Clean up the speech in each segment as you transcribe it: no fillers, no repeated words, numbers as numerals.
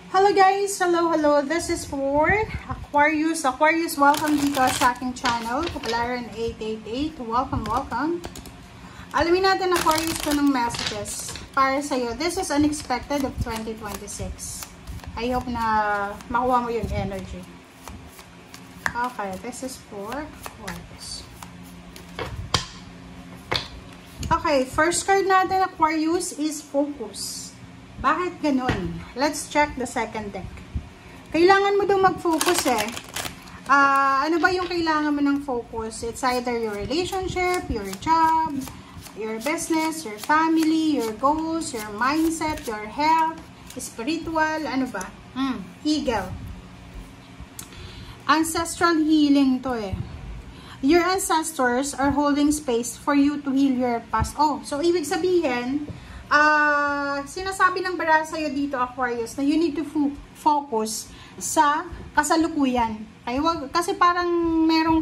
Hello guys! Hello! This is for Aquarius. Aquarius, welcome dito sa aking channel, Kapalaran 888. Welcome. Alamin natin, Aquarius, ko ng messages para sa'yo. This is unexpected of 2026. I hope na makuha mo yung energy. Okay, this is for Aquarius. Okay, first card natin, Aquarius, is focus. Bakit ganun? Let's check the second deck. Kailangan mo daw mag-focus eh. Ano ba yung kailangan mo ng focus? It's either your relationship, your job, your business, your family, your goals, your mindset, your health, spiritual, ano ba? Eagle. Ancestral healing to eh. Your ancestors are holding space for you to heal your past. Oh, so ibig sabihin, sinasabi ng bara sa'yo dito, Aquarius, na you need to focus sa kasalukuyan. Okay? Kasi parang meron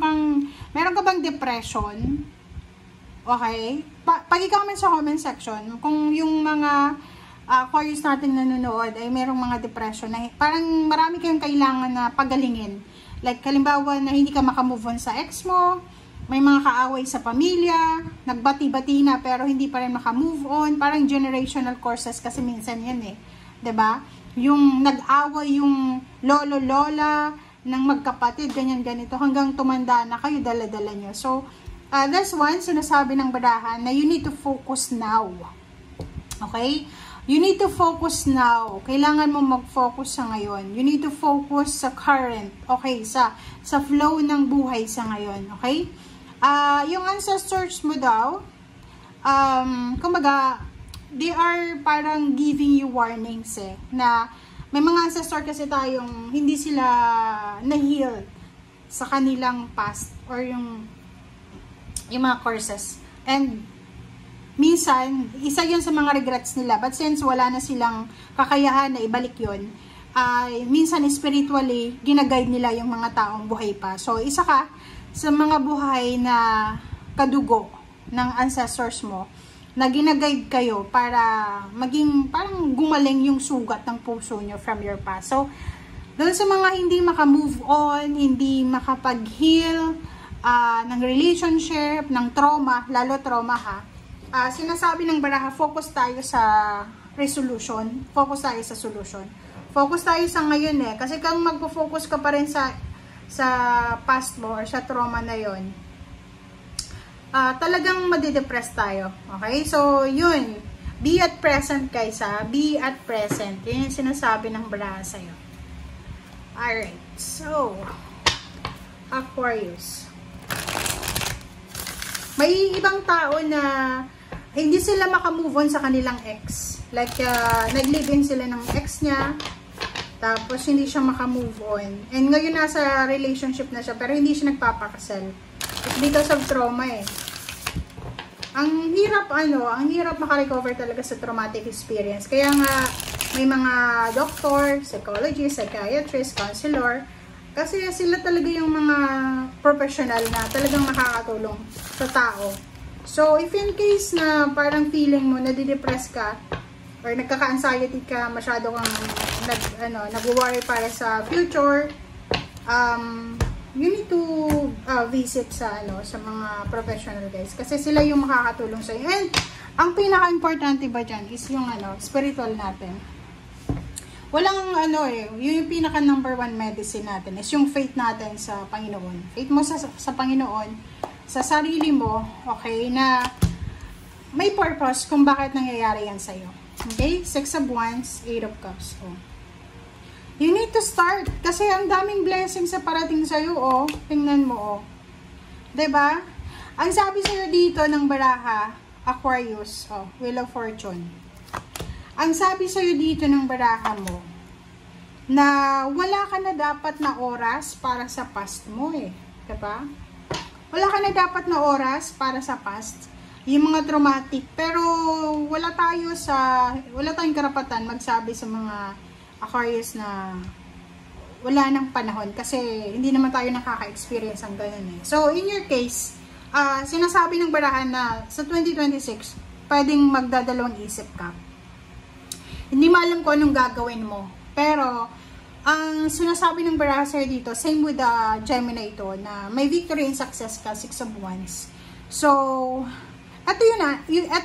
ka bang depression? Okay? Pag i-comment sa comment section, kung yung mga Aquarius natin nanonood ay merong mga depression, na parang marami kayong kailangan na pagalingin. Like, halimbawa na hindi ka makamove on sa ex mo, may mga kaaway sa pamilya, nagbati-bati na pero hindi pa rin makamove on. Parang generational courses kasi minsan yan eh. 'Di ba? Yung nag-away yung lolo-lola ng magkapatid, ganyan-ganito, hanggang tumanda na kayo, dala-dala nyo. So, that's one, sinasabi ng barahan na you need to focus now. Okay? You need to focus now. Kailangan mo mag-focus sa ngayon. You need to focus sa current. Okay? Sa flow ng buhay sa ngayon. Okay? Yung ancestors mo daw, kumbaga, they are parang giving you warnings eh, na may mga ancestor kasi tayong hindi sila na-heal sa kanilang past or yung mga courses. And minsan, isa yun sa mga regrets nila, but since wala na silang kakayahan na ibalik yun, minsan spiritually, ginaguide nila yung mga taong buhay pa. So, isa ka sa mga buhay na kadugo ng ancestors mo, na ginaguide kayo para maging parang gumaling yung sugat ng puso nyo from your past. So, doon sa mga hindi makamove on, hindi makapag-heal ng relationship, ng trauma, lalo trauma ha, sinasabi ng baraha, focus tayo sa resolution, focus tayo sa solution. Focus tayo sa ngayon eh, kasi kung magpo-focus ka pa rin sa past mo or sa trauma na yon, talagang madidepress tayo. Okay? So, yun. Be at present, guys, ha? Be at present. Yun yung sinasabi ng baraha sa'yo. Alright. So, Aquarius. May ibang tao na hindi sila makamove on sa kanilang ex. Like, nag-live-in sila ng ex niya, tapos hindi siya makamove on. And ngayon nasa relationship na siya, pero hindi siya nagpapakasal. It's because of trauma eh. Ang hirap makarecover talaga sa traumatic experience. Kaya nga, may mga doctor, psychologist, psychiatrist, counselor, kasi sila talaga yung mga professional na talagang makakatulong sa tao. So, if in case na parang feeling mo, nadidepress ka, or nagkaka-anxiety ka, masyado kang nag-worry para sa future, you need to visit sa mga professional guys, kasi sila yung makakatulong sa iyo. And ang pinaka-importante ba dyan is yung spiritual natin. Walang yung pinaka number one medicine natin is yung faith natin sa Panginoon. Faith mo sa Panginoon, sa sarili mo, okay, na may purpose kung bakit nangyayari yan sa'yo. Okay? 6 of Wands, 8 of Cups. Oh. You need to start. Kasi ang daming blessings sa parating sa'yo, oh. Tingnan mo, oh. 'Di ba? Ang sabi sa'yo dito ng baraha, Aquarius, oh, Wheel of Fortune. Ang sabi sa'yo dito ng baraha mo, na wala ka na dapat na oras para sa past mo, eh. 'Di ba? Wala ka na dapat na oras para sa past. Yung mga traumatic. Pero wala tayong karapatan magsabi sa mga Aquarius na wala nang panahon kasi hindi naman tayo nakaka-experience ang ganun eh. So, in your case, sinasabi ng barahan na sa 2026, pwedeng magdadalawang isip ka. Hindi mo alam kung anong gagawin mo. Pero, ang sinasabi ng Baraha dito, same with the Gemini ito, na may victory and success ka, 6 of Wands. So, ito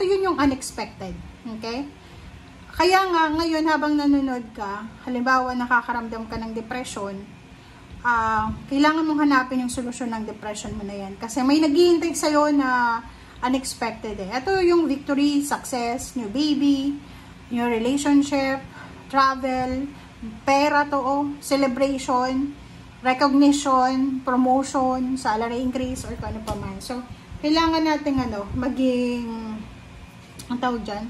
yun yung unexpected. Okay? Kaya nga, ngayon habang nanonood ka, halimbawa nakakaramdam ka ng depression, kailangan mong hanapin yung solusyon ng depression mo na yan. Kasi may naghihintay sa'yo na unexpected eh. Ito yung victory, success, new baby, new relationship, travel, pera to, celebration, recognition, promotion, salary increase, or kung ano pa man. So, kailangan natin maging, ang tawag dyan,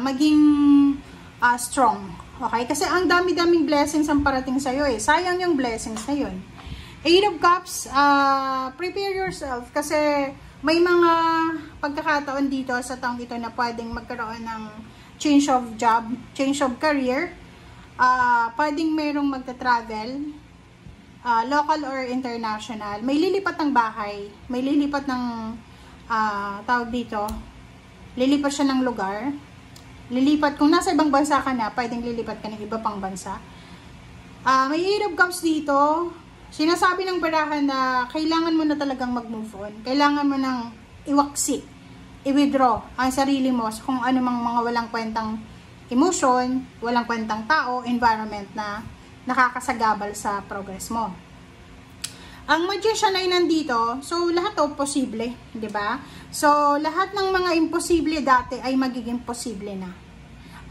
maging strong. Okay? Kasi ang dami-daming blessings ang parating sa'yo eh. Sayang yung blessings na yun. 8 of Cups, prepare yourself kasi may mga pagkakataon dito sa taong ito na pwedeng magkaroon ng change of job, change of career, pwedeng merong magta-travel, local or international. May lilipat ng bahay, may lilipat ng tawag dito, lilipat siya ng lugar. Lilipat, kung nasa ibang bansa ka na, pwedeng lilipat ka ng iba pang bansa. May 8 of Cups dito. Sinasabi ng Baraha na kailangan mo na talagang mag-move on. Kailangan mo nang iwaksi, i-withdraw ang sarili mo sa kung ano mang mga walang kwentang emotion, walang kwentang tao, environment na nakakasagabal sa progress mo. Ang Magician ay nandito, so lahat to posible, 'di ba? So lahat ng mga imposible dati ay magiging posible na.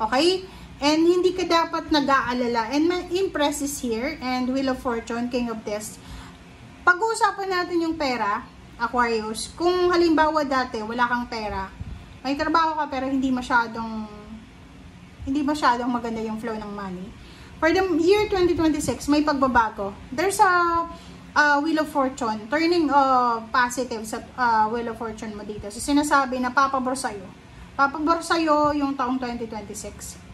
Okay? And hindi ka dapat nag-aalala. And Empress is here and Wheel of Fortune, King of Discs. Pag-uusapan natin yung pera, Aquarius. Kung halimbawa dati wala kang pera, may trabaho ka pero hindi masyadong maganda yung flow ng money. For the year 2026, may pagbabago. There's a Wheel of Fortune, turning positive sa Wheel of Fortune mo dito. So, sinasabi na papabor sa'yo. Papabor sa'yo yung taong 2026.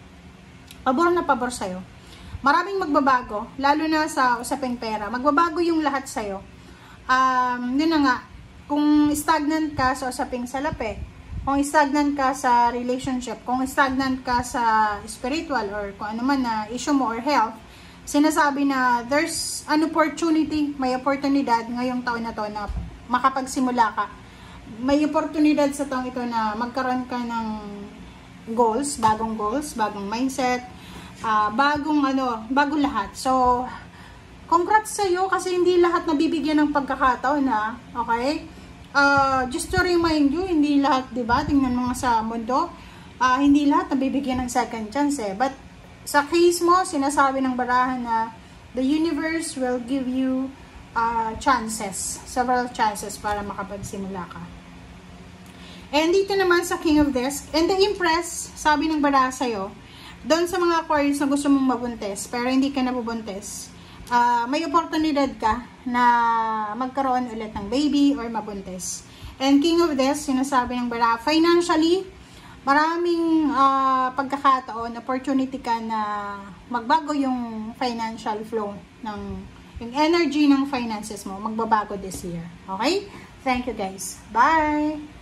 Pabor na pabor sa'yo. Maraming magbabago, lalo na sa usaping pera. Magbabago yung lahat sa'yo. Yun na nga, kung stagnant ka sa usaping salapi, kung stagnant ka sa relationship, kung stagnant ka sa spiritual or kung ano man na issue mo or health, sinasabi na there's an opportunity, may oportunidad ngayong taon na to na makapagsimula ka. May oportunidad sa taong ito na magkaroon ka ng goals, bagong mindset, bagong lahat. So, congrats sa iyo kasi hindi lahat nabibigyan ng pagkakataon na, okay? Just to remind you, hindi lahat, 'di ba? Tingnan mo nga sa mundo, hindi lahat nabibigyan ng second chance eh. But sa case mo, sinasabi ng Baraha na the universe will give you chances, several chances para makapagsimula ka. And dito naman sa King of Discs, and the Empress, sabi ng Baraha sa'yo, doon sa mga Aquarius na gusto mong mabuntis, pero hindi ka nabubuntis, may oportunidad ka na magkaroon ulit ng baby or mabuntis. And King of Discs, sinasabi ng Baraha, financially, maraming pagkakataon, opportunity ka na magbago yung financial flow, yung energy ng finances mo, magbabago this year. Okay? Thank you guys. Bye!